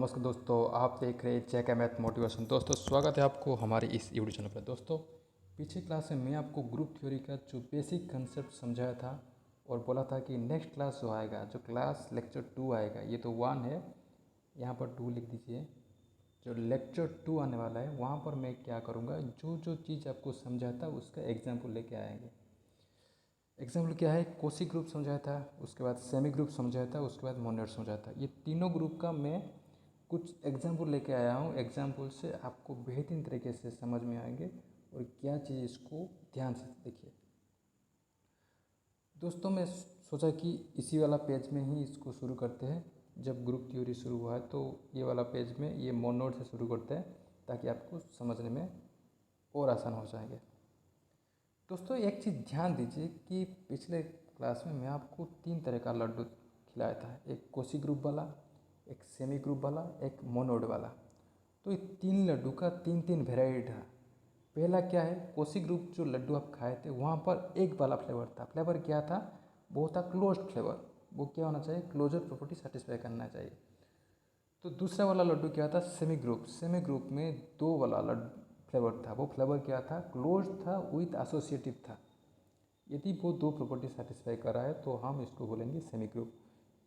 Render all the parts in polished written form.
नमस्कार दोस्तों, आप देख रहे हैं जैक मैथ मोटिवेशन। दोस्तों स्वागत है आपको हमारे इस यूट्यूब चैनल पर। दोस्तों पिछली क्लास में मैं आपको ग्रुप थ्योरी का जो बेसिक कंसेप्ट समझाया था और बोला था कि नेक्स्ट क्लास जो आएगा, जो क्लास लेक्चर 2 आएगा, ये तो 1 है, यहाँ पर 2 लिख दीजिए। जो लेक्चर 2 आने वाला है वहाँ पर मैं क्या करूँगा, जो जो चीज़ आपको समझाया था उसका एग्जाम्पल लेके आएंगे। एग्जाम्पल क्या है, कोसी ग्रुप समझाया था, उसके बाद सेमी ग्रुप समझाया था, उसके बाद मोनोइड समझाया था। ये तीनों ग्रुप का मैं कुछ एग्जाम्पल लेके आया हूँ। एग्जाम्पल से आपको बेहतरीन तरीके से समझ में आएंगे और क्या चीज़ इसको ध्यान से देखिए। दोस्तों मैं सोचा कि इसी वाला पेज में ही इसको शुरू करते हैं। जब ग्रुप थ्योरी शुरू हुआ है तो ये वाला पेज में ये मोनोइड से शुरू करते हैं ताकि आपको समझने में और आसान हो जाएंगे। दोस्तों एक चीज़ ध्यान दीजिए कि पिछले क्लास में मैं आपको 3 तरह का लड्डू खिलाया था। एक कोसी ग्रुप वाला, एक सेमी ग्रुप वाला, एक मोनोइड वाला। तो ये 3 लड्डू का 3 वेराइटी था। पहला क्या है, कोसी ग्रुप जो लड्डू आप खाए थे वहाँ पर एक वाला फ्लेवर था। फ्लेवर क्या था, वो था क्लोज्ड फ्लेवर। वो क्या होना चाहिए, क्लोजर प्रॉपर्टी सेटिस्फाई करना चाहिए। तो दूसरा वाला लड्डू क्या था, सेमी ग्रुप। सेमी ग्रुप में 2 वाला लड्डू फ्लेवर था। वो फ्लेवर क्या था, क्लोज था विथ एसोसिएटिव था। यदि वो 2 प्रॉपर्टी सेटिस्फाई कर रहा है तो हम इसको बोलेंगे सेमी ग्रुप।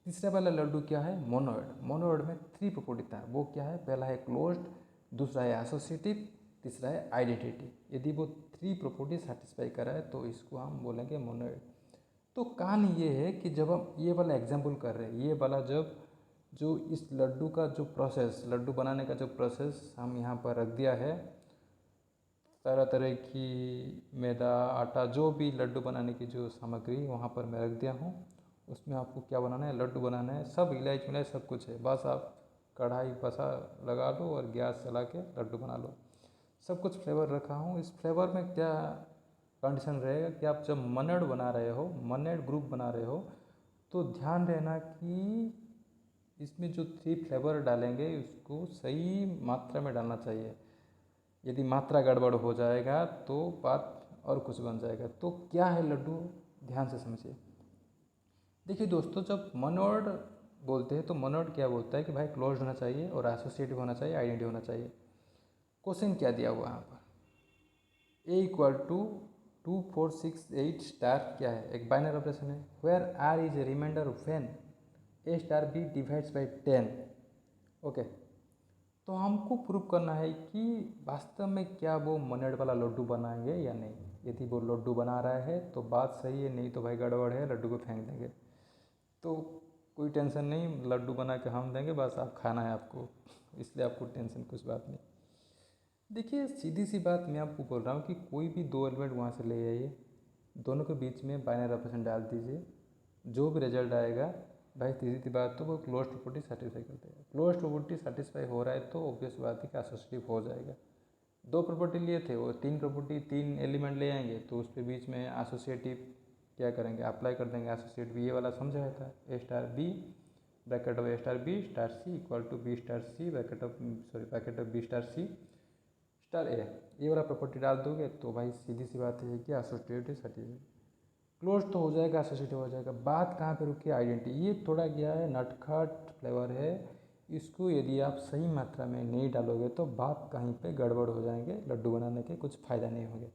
तीसरा वाला लड्डू क्या है, मोनोइड। मोनोइड में 3 प्रॉपर्टी था। वो क्या है, पहला है क्लोज्ड, दूसरा है एसोसिएटिव, तीसरा है आइडेंटिटी। यदि वो 3 प्रॉपर्टी सेटिस्फाई कर रहा है तो इसको हम बोलेंगे मोनोइड। तो कहानी ये है कि जब हम ये वाला एग्जाम्पल कर रहे हैं, ये वाला जब जो इस लड्डू का जो प्रोसेस, लड्डू बनाने का जो प्रोसेस हम यहाँ पर रख दिया है, तरह तरह की मैदा, आटा, जो भी लड्डू बनाने की जो सामग्री वहाँ पर मैं रख दिया हूँ। उसमें आपको क्या बनाना है, लड्डू बनाना है। सब इलायची मिलाई सब कुछ है, बस आप कढ़ाई बसा लगा लो और गैस चला के लड्डू बना लो। सब कुछ फ्लेवर रखा हूँ। इस फ्लेवर में क्या कंडीशन रहेगा कि आप जब मोनोइड बना रहे हो, मोनोइड ग्रुप बना रहे हो, तो ध्यान रहना कि इसमें जो 3 फ्लेवर डालेंगे उसको सही मात्रा में डालना चाहिए। यदि मात्रा गड़बड़ हो जाएगा तो बात और कुछ बन जाएगा। तो क्या है लड्डू, ध्यान से समझिए। देखिए दोस्तों, जब मोनोइड बोलते हैं तो मोनोइड क्या बोलता है कि भाई क्लोज्ड होना चाहिए और एसोसिएटिव होना चाहिए, आइडेंटिटी होना चाहिए। क्वेश्चन क्या दिया हुआ है यहाँ पर, ए इक्वल टू 2468 स्टार क्या है, एक बाइनरी ऑपरेशन है। Where are is a reminder when a star b divides by 10। Okay, तो हमको प्रूव करना है कि वास्तव में क्या वो मोनोइड वाला लड्डू बनाएंगे या नहीं। यदि वो लड्डू बना रहा है तो बात सही है, नहीं तो भाई गड़बड़ है, लड्डू को फेंक देंगे। तो कोई टेंशन नहीं, लड्डू बना के हम देंगे, बस आप खाना है आपको, इसलिए आपको टेंशन कुछ बात नहीं। देखिए सीधी सी बात मैं आपको बोल रहा हूँ कि कोई भी 2 एलिमेंट वहाँ से ले आइए, दोनों के बीच में बाइनरी ऑपरेशन डाल दीजिए, जो भी रिजल्ट आएगा भाई सीधी सी बात तो वो क्लोज प्रॉपर्टी सेटिस्फाई कर देगा। क्लोज प्रॉपर्टी सेटिस्फाई हो रहा है तो ऑब्वियस बात है कि एसोसिएटिव हो जाएगा। 2 प्रॉपर्टी लिए थे, वो 3 प्रॉपर्टी 3 एलिमेंट ले आएंगे तो उसके बीच में एसोसिएटिव क्या करेंगे, अप्लाई कर देंगे एसोसिएटिव। ये वाला समझाया था, a star b bracket of a star b star c equal to b star c bracket of b star c star a. ये वाला प्रॉपर्टी डाल दोगे तो भाई सीधी सी बात है कि एसोसिएटिव सर्टिफिकेट क्लोज तो हो जाएगा, एसोसिएटिव हो जाएगा। बात कहाँ पे रुकी, आइडेंटिटी। ये थोड़ा क्या है, नटखट फ्लेवर है। इसको यदि आप सही मात्रा में नहीं डालोगे तो बात कहीं पे गड़बड़ हो जाएंगे, लड्डू बनाने के कुछ फ़ायदा नहीं होंगे।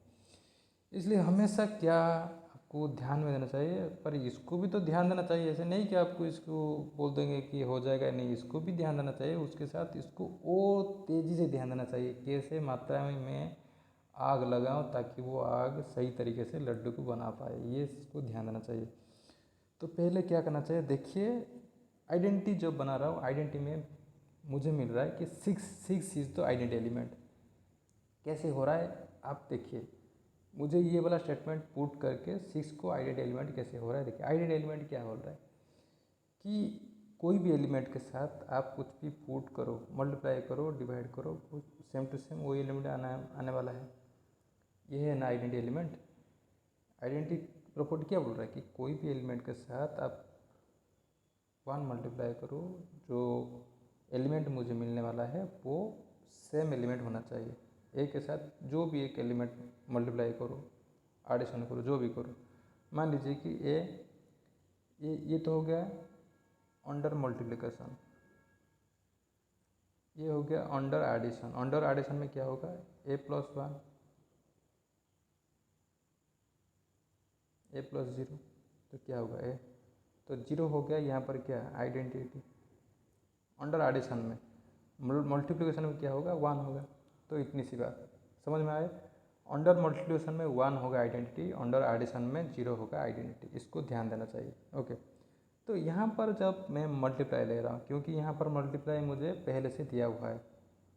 इसलिए हमेशा क्या आपको ध्यान में देना चाहिए, पर इसको भी तो ध्यान देना चाहिए। ऐसे नहीं कि आपको इसको बोल देंगे कि हो जाएगा, नहीं, इसको भी ध्यान देना चाहिए। उसके साथ इसको और तेज़ी से ध्यान देना चाहिए, कैसे मात्रा में मैं आग लगाऊं ताकि वो आग सही तरीके से लड्डू को बना पाए, ये इसको ध्यान देना चाहिए। तो पहले क्या करना चाहिए, देखिए आइडेंटिटी जब बना रहा हूँ, आइडेंटिटी में मुझे मिल रहा है कि 6 इज तो आइडेंटिटी एलिमेंट। कैसे हो रहा है आप देखिए, मुझे ये वाला स्टेटमेंट पुट करके 6 को आइडेंटिटी एलिमेंट कैसे हो रहा है। देखिए आइडेंटिटी एलिमेंट क्या बोल रहा है कि कोई भी एलिमेंट के साथ आप कुछ भी पुट करो, मल्टीप्लाई करो, डिवाइड करो, सेम टू सेम वही एलिमेंट आने वाला है। ये है ना आइडेंटिटी एलिमेंट। आइडेंटिटी प्रॉपर्टी क्या बोल रहा है कि कोई भी एलिमेंट के साथ आप 1 मल्टीप्लाई करो, जो एलिमेंट मुझे मिलने वाला है वो सेम एलिमेंट होना चाहिए। ए के साथ जो भी एक एलिमेंट मल्टीप्लाई करो, एडिशन करो, जो भी करो। मान लीजिए कि ये तो हो गया अंडर मल्टीप्लिकेशन, ये हो गया अंडर एडिशन। अंडर एडिशन में क्या होगा, a + 1 a + 0, तो क्या होगा a, तो 0 हो गया। यहाँ पर क्या आइडेंटिटी अंडर एडिशन में, मल्टीप्लिकेशन में क्या होगा 1 होगा। तो इतनी सी बात समझ में आए। अंडर मल्टीप्लिकेशन में 1 होगा आइडेंटिटी, अंडर एडिशन में 0 होगा आइडेंटिटी, इसको ध्यान देना चाहिए। ओके, तो यहाँ पर जब मैं मल्टीप्लाई ले रहा हूँ, क्योंकि यहाँ पर मल्टीप्लाई मुझे पहले से दिया हुआ है,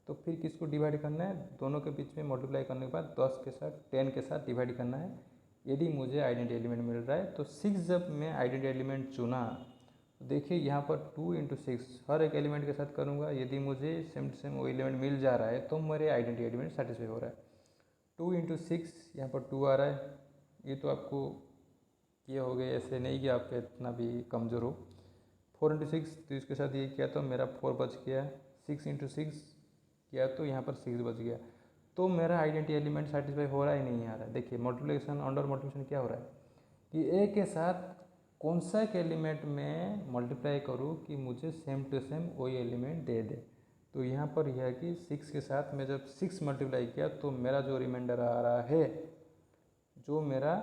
तो फिर किसको डिवाइड करना है, दोनों के बीच में मल्टीप्लाई करने के बाद 10 के साथ 10 के साथ डिवाइड करना है। यदि मुझे आइडेंटिटी एलिमेंट मिल रहा है तो 6 जब मैं आइडेंटिटी एलिमेंट चुना, तो देखिए यहाँ पर 2 × 6 हर एक एलिमेंट के साथ करूँगा। यदि मुझे सेम टू सेम वो एलिमेंट मिल जा रहा है तो मेरे आइडेंटिटी एलिमेंट सेटिस्फाई हो रहा है। 2 × 6 यहाँ पर 2 आ रहा है। ये तो आपको ये हो गए, ऐसे नहीं कि आप इतना भी कमज़ोर हो। 4 × 6 तो इसके साथ ये किया तो मेरा 4 बच गया। 6 × 6 किया तो यहाँ पर 6 बच गया। तो मेरा आइडेंटिटी एलिमेंट सेटिस्फाई हो रहा है नहीं आ रहा है। देखिए मल्टीप्लिकेशन, अंडर मल्टीप्लिकेशन क्या हो रहा है कि ए के साथ कौन सा एक एलिमेंट में मल्टीप्लाई करूँ कि मुझे सेम टू सेम वही एलिमेंट दे दे। तो यहाँ पर यह है कि 6 के साथ मैं जब 6 मल्टीप्लाई किया तो मेरा जो रिमाइंडर आ रहा है, जो मेरा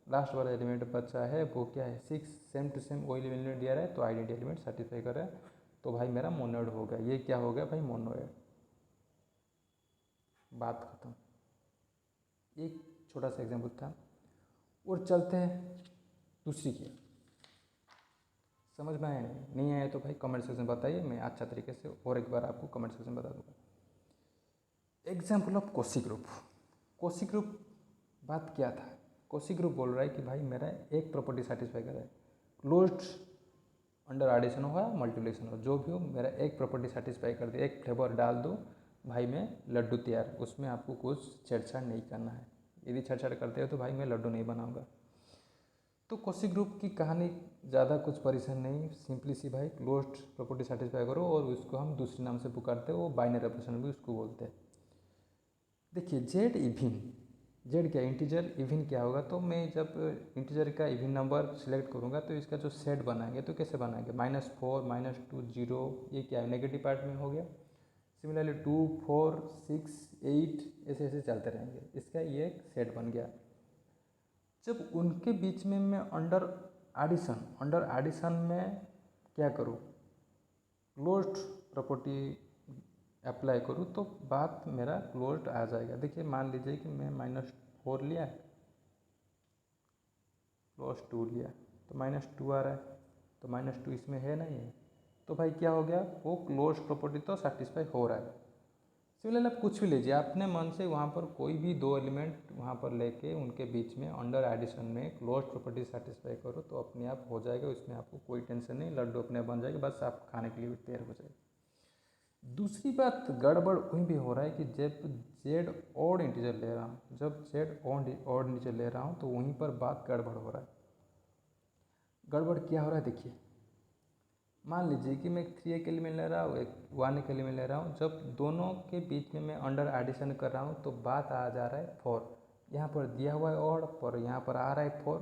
लास्ट वाला एलिमेंट बचा है वो क्या है 6, सेम टू सेम वही एलिमेंट दिया रहा है, तो आइडेंटिटी एलिमेंट सेटिस्फाई कर रहा है। तो भाई मेरा मोनोड हो गया। ये क्या हो गया भाई, मोनोड। बात खत्म। एक छोटा सा एग्जाम्पल था। और चलते हैं दूसरी की। समझ में आया नहीं आया तो भाई कमेंट सेक्शन बताइए, मैं अच्छा तरीके से और एक बार आपको कमेंट सेक्शन बता दूंगा। Example of Cauchy group. Cauchy group बात क्या था, कोशी ग्रुप बोल रहा है कि भाई मेरा एक प्रॉपर्टी सेटिस्फाई कर रहा है, क्लोज्ड अंडर एडिशन हो या मल्टीप्लिकेशन हो, जो भी हो मेरा एक प्रॉपर्टी सेटिस्फाई कर दे, एक फ्लेवर डाल दो भाई, मैं लड्डू तैयार। उसमें आपको कुछ छेड़छाड़ नहीं करना है। यदि छेड़छाड़ करते हो तो भाई मैं लड्डू नहीं बनाऊंगा। तो कोशी ग्रुप की कहानी ज़्यादा कुछ परेशान नहीं, सिंपली सी भाई क्लोज्ड प्रॉपर्टी सेटिस्फाई करो, और उसको हम दूसरे नाम से पुकारते हैं, वो बाइनरी ऑपरेशन भी उसको बोलते हैं। देखिए जेड इविन, जेड क्या इंटीजर, इविन क्या होगा, तो मैं जब इंटीजर का इविन नंबर सेलेक्ट करूँगा तो इसका जो सेट बनाएंगे तो कैसे बनाएंगे, -4 -2 0, ये क्या है नेगेटिव पार्ट में हो गया। सिमिलरली 2 4 6 8 ऐसे ऐसे चलते रहेंगे, इसका ये एक सेट बन गया। जब उनके बीच में मैं अंडर एडिशन में क्या करूँ, क्लोज्ड प्रॉपर्टी अप्लाई करूँ तो बात मेरा क्लोज्ड आ जाएगा। देखिए मान लीजिए कि मैं -4 लिया, +2 लिया, तो -2 आ रहा है, तो -2 इसमें है नहीं है, तो भाई क्या हो गया, वो क्लोज्ड प्रॉपर्टी तो सेटिस्फाई हो रहा है। सिमिलरली आप कुछ भी लीजिए, अपने मन से वहाँ पर कोई भी दो एलिमेंट वहाँ पर लेके उनके बीच में अंडर एडिशन में क्लोज प्रॉपर्टी सेटिस्फाई करो तो अपने आप हो जाएगा। उसमें आपको कोई टेंशन नहीं, लड्डू अपने आप बन जाएगा, बस आप खाने के लिए तैयार हो जाएगा। दूसरी बात गड़बड़ वहीं भी हो रहा है कि जब जेड ऑड इंटीजर ले रहा हूँ, जब जेड ऑड इंटीजर ले रहा हूँ तो वहीं पर बात गड़बड़ हो रहा है। गड़बड़ क्या हो रहा है देखिए, मान लीजिए कि मैं 3 एक एलिमेंट ले रहा हूँ, एक 1 एक एलिमेंट ले रहा हूँ, जब दोनों के बीच में मैं अंडर एडिशन कर रहा हूँ तो बात आ जा रहा है 4, यहाँ पर दिया हुआ है ऑड, पर यहाँ पर आ रहा है 4,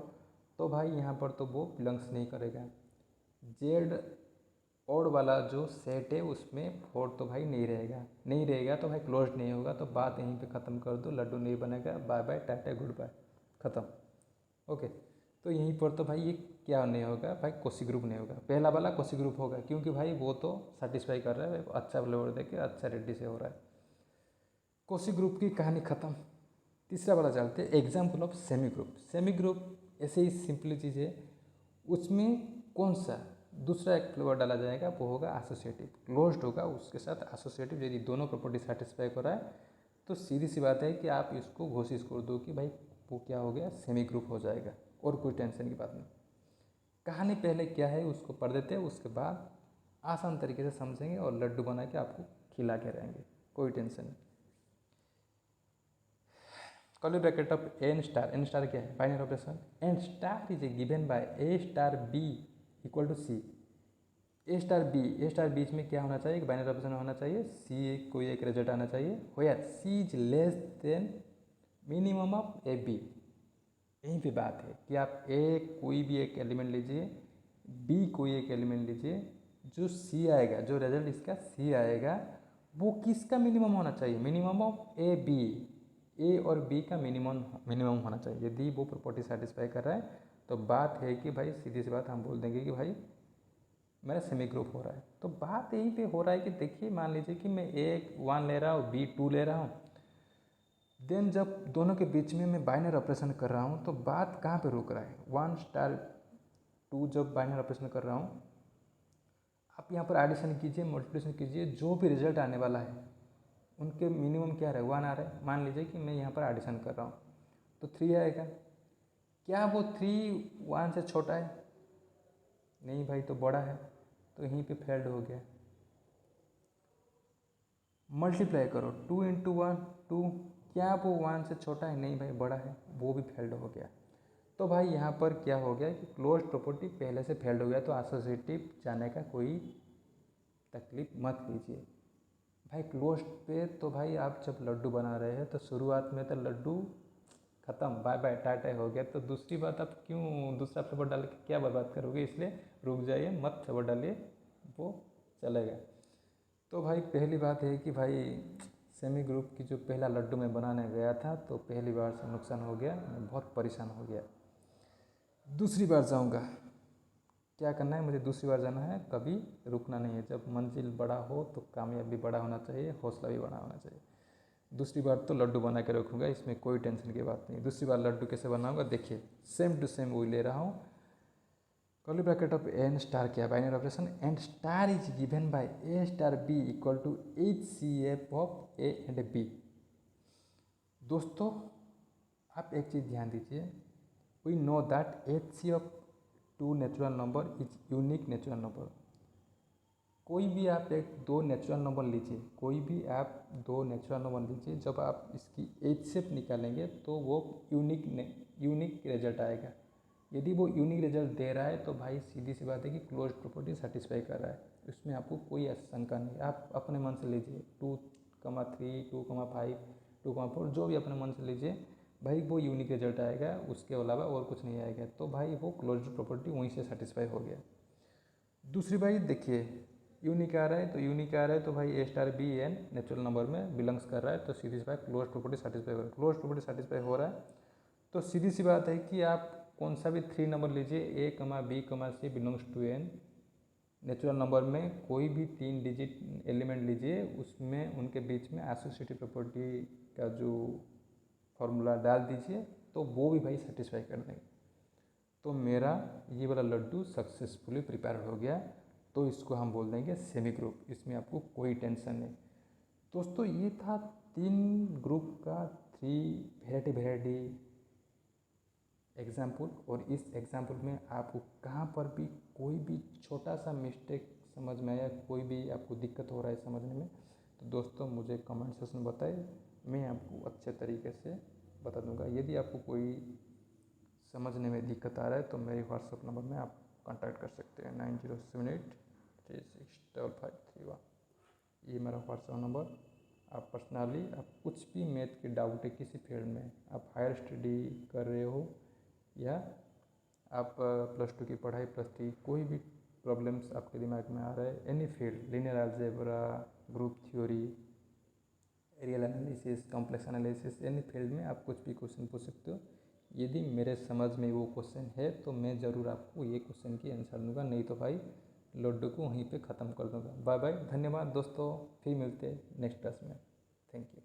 तो भाई यहाँ पर तो वो बिलोंग्स नहीं करेगा। जेड ऑड वाला जो सेट है उसमें 4 तो भाई नहीं रहेगा तो भाई क्लोज नहीं होगा, तो बात यहीं पे ख़त्म कर दो, लड्डू नहीं बनेगा, bye bye tata goodbye, ख़त्म। ओके, तो यहीं पर तो भाई ये क्या नहीं होगा भाई, कोशी ग्रुप नहीं होगा, पहला वाला कोशी ग्रुप होगा, क्योंकि भाई वो तो सेटिस्फाई कर रहा है, अच्छा फ्लेवर दे के अच्छा रेडी से हो रहा है। कोशी ग्रुप की कहानी ख़त्म। तीसरा वाला चलते हैं, example of semi group. Semi group ऐसे ही सिंपली चीज़ है, उसमें कौन सा दूसरा एक फ्लेवर डाला जाएगा, वो होगा एसोसिएटिव, क्लोज्ड होगा उसके साथ एसोसिएटिव। यदि दोनों प्रॉपर्टी सेटिस्फाई कर रहा है तो सीधी सी बात है कि आप इसको घोषित कर दो कि भाई वो क्या हो गया, सेमी ग्रुप हो जाएगा, और कोई टेंशन की बात नहीं। कहानी पहले क्या है उसको पढ़ देते हैं, उसके बाद आसान तरीके से समझेंगे और लड्डू बना के आपको खिला के रहेंगे, कोई टेंशन नहीं। Curly bracket of n star क्या है, binary operation, n star is given by a star b equal to c. A star बीच में क्या होना चाहिए, बाइनरी ऑपरेशन होना चाहिए, सी कोई एक रिजल्ट आना चाहिए, where c is less than minimum of a b. यहीं पे बात है कि आप ए कोई भी एक एलिमेंट लीजिए, बी कोई एक एलिमेंट लीजिए, जो सी आएगा, जो रिजल्ट इसका सी आएगा वो किसका मिनिमम होना चाहिए, मिनिमम ऑफ ए बी, ए और बी का मिनिमम होना चाहिए। यदि वो प्रॉपर्टी सेटिस्फाई कर रहा है तो बात है कि भाई सीधी सी बात हम बोल देंगे कि भाई मेरा सेमी ग्रुप हो रहा है। तो बात यहीं पे हो रहा है कि देखिए मान लीजिए कि मैं ए 1 ले रहा हूँ, बी 2 ले रहा हूँ, देन जब दोनों के बीच में मैं बाइनर ऑपरेशन कर रहा हूँ तो बात कहाँ पे रुक रहा है, 1 2 जब बाइनर ऑपरेशन कर रहा हूँ, आप यहाँ पर एडिशन कीजिए, मल्टीप्लिकेशन कीजिए, जो भी रिजल्ट आने वाला है उनके मिनिमम क्या रहा है, 1 आ रहा है। मान लीजिए कि मैं यहाँ पर एडिशन कर रहा हूँ तो 3 आएगा। क्या वो 3 1 से छोटा है? नहीं भाई, तो बड़ा है, तो यहीं पे फेल्ड हो गया। मल्टीप्लाई करो, 2 × 1 2, क्या वो 1 से छोटा है? नहीं भाई, बड़ा है, वो भी फेल्ड हो गया। तो भाई यहाँ पर क्या हो गया कि क्लोज प्रॉपर्टी पहले से फेल्ड हो गया, तो एसोसिएटिव जाने का कोई तकलीफ मत लीजिए भाई। क्लोज पे तो भाई आप जब लड्डू बना रहे हैं तो शुरुआत में तो लड्डू ख़त्म, बाय बाय टाटा हो गया, तो दूसरी बात आप क्यों दूसरा फ्लेवर डाल के क्या बर्बाद करोगे, इसलिए रुक जाइए, मत फ्लेवर डालिए, वो चलेगा। तो भाई पहली बात है कि भाई सेमी ग्रुप की जो पहला लड्डू मैं बनाने गया था तो पहली बार से नुकसान हो गया, मैं बहुत परेशान हो गया। दूसरी बार जाऊंगा, क्या करना है मुझे, दूसरी बार जाना है, कभी रुकना नहीं है। जब मंजिल बड़ा हो तो कामयाब भी बड़ा होना चाहिए, हौसला भी बड़ा होना चाहिए। दूसरी बार तो लड्डू बना के रखूँगा, इसमें कोई टेंशन की बात नहीं। दूसरी बार लड्डू कैसे बनाऊँगा, देखिए सेम टू सेम वही ले रहा हूँ। Curly bracket of n star क्या है, binary operation, and star is given by a star b equal to HCF of a and b. दोस्तों आप एक चीज़ ध्यान दीजिए, we know that HCF of 2 natural number is unique natural number. कोई भी आप दो नेचुरल नंबर लीजिए, कोई भी आप दो नेचुरल नंबर लीजिए, जब आप इसकी HCF निकालेंगे तो वो यूनिक रिजल्ट आएगा। यदि वो यूनिक रिजल्ट दे रहा है तो भाई सीधी सी बात है कि क्लोज प्रॉपर्टी सेटिस्फाई कर रहा है, इसमें आपको कोई आशंका नहीं। आप अपने मन से लीजिए 2,3 2,5 2,4 जो भी अपने मन से लीजिए, भाई वो यूनिक रिजल्ट आएगा, उसके अलावा और कुछ नहीं आएगा। तो भाई वो क्लोज प्रॉपर्टी वहीं से सेटिस्फाई हो गया। दूसरी भाई देखिए यूनिक आ रहा है, तो यूनिक आ रहा है तो भाई a star b n natural number में बिलोंग्स कर रहा है, तो सीधी सी बात क्लोज प्रॉपर्टी सेटिस्फाई हो रहा है। क्लोज प्रॉपर्टी सेटिस्फाई हो रहा है तो सीधी सी बात है कि आप कौन सा भी 3 नंबर लीजिए, ए comma b comma c belongs to n, natural number में कोई भी 3 डिजिट एलिमेंट लीजिए, उसमें उनके बीच में एसोसिएटिव प्रॉपर्टी का जो फॉर्मूला डाल दीजिए, तो वो भी भाई सेटिस्फाई कर देंगे। तो मेरा ये वाला लड्डू सक्सेसफुली प्रिपेयर हो गया, तो इसको हम बोल देंगे सेमी ग्रुप, इसमें आपको कोई टेंशन नहीं। दोस्तों ये था 3 ग्रुप का 3 वेराइटी एग्जाम्पल, और इस एग्जाम्पल में आपको कहाँ पर भी कोई भी छोटा सा मिस्टेक समझ में आया, कोई भी आपको दिक्कत हो रहा है समझने में, तो दोस्तों मुझे कमेंट सेक्शन में बताएं, मैं आपको अच्छे तरीके से बता दूंगा। यदि आपको कोई समझने में दिक्कत आ रहा है तो मेरे व्हाट्सअप नंबर में आप कांटेक्ट कर सकते हैं 9078365531। ये मेरा व्हाट्सअप नंबर। आप पर्सनली आप कुछ भी मैथ के डाउट है किसी फील्ड में, आप हायर स्टडी कर रहे हो या आप +2 की पढ़ाई +3, कोई भी प्रॉब्लम्स आपके दिमाग में आ रहा है, any field, linear algebra, group theory, real analysis, complex analysis, any field में आप कुछ भी क्वेश्चन पूछ सकते हो। यदि मेरे समझ में वो क्वेश्चन है तो मैं ज़रूर आपको ये क्वेश्चन की आंसर दूंगा, नहीं तो भाई लड्डू को वहीं पे ख़त्म कर दूंगा। बाय बाय, धन्यवाद दोस्तों, फिर मिलते हैं नेक्स्ट क्लास में। Thank you.